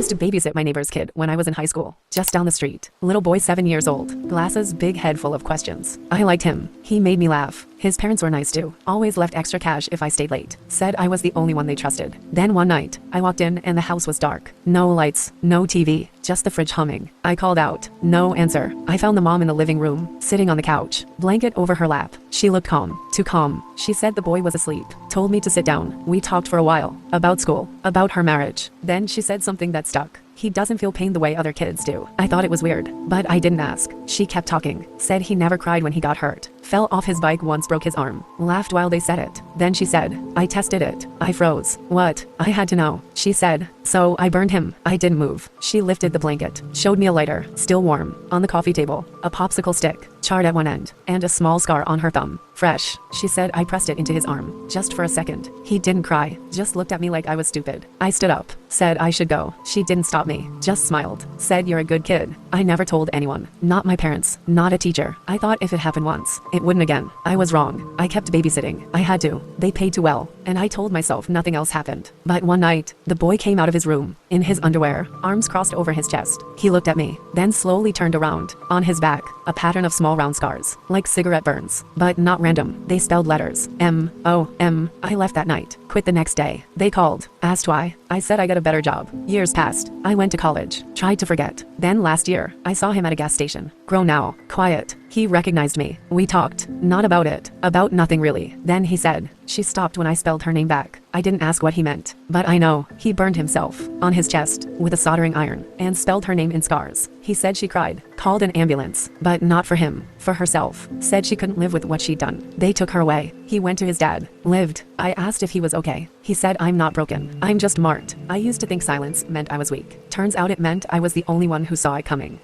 used to babysit my neighbor's kid when I was in high school, just down the street. Little boy 7 years old, glasses, big head full of questions. I liked him. He made me laugh. His parents were nice too, always left extra cash if I stayed late. Said I was the only one they trusted. Then one night, I walked in and the house was dark. No lights, no TV, just the fridge humming. I called out. No answer. I found the mom in the living room, sitting on the couch, blanket over her lap. She looked calm, too calm. She said the boy was asleep, told me to sit down. We talked for a while, about school, about her marriage. Then she said something that stuck. He doesn't feel pain the way other kids do. I thought it was weird, but I didn't ask. She kept talking, said he never cried when he got hurt, fell off his bike once, broke his arm, laughed while they said it. Then she said, I tested it. I froze. What? I had to know. She said, so I burned him. I didn't move. She lifted the blanket, showed me a lighter, still warm, on the coffee table, a popsicle stick, charred at one end, and a small scar on her thumb. Fresh. She said I pressed it into his arm, just for a second. He didn't cry, just looked at me like I was stupid. I stood up, said I should go. She didn't stop me, just smiled, said you're a good kid. I never told anyone, not my parents, not a teacher. I thought if it happened once, it wouldn't again. I was wrong. I kept babysitting. I had to. They paid too well, and I told myself nothing else happened. But one night, the boy came out of his room, in his underwear, arms crossed over his chest. He looked at me, then slowly turned around. On his back, a pattern of small round scars, like cigarette burns, but not random. They spelled letters. M-O-M. I left that night, quit the next day. They called, asked why. I said I got a better job. Years passed. I went to college, tried to forget. Then last year, I saw him at a gas station. Grown now, quiet. He recognized me. We talked, not about it, about nothing really. Then he said, she stopped when I spelled her name back. I didn't ask what he meant, but I know, he burned himself, on his chest, with a soldering iron, and spelled her name in scars. He said she cried, called an ambulance, but not for him, for herself. Said she couldn't live with what she'd done. They took her away. He went to his dad, lived. I asked if he was okay. He said I'm not broken. I'm just marked. I used to think silence meant I was weak. Turns out it meant I was the only one who saw it coming.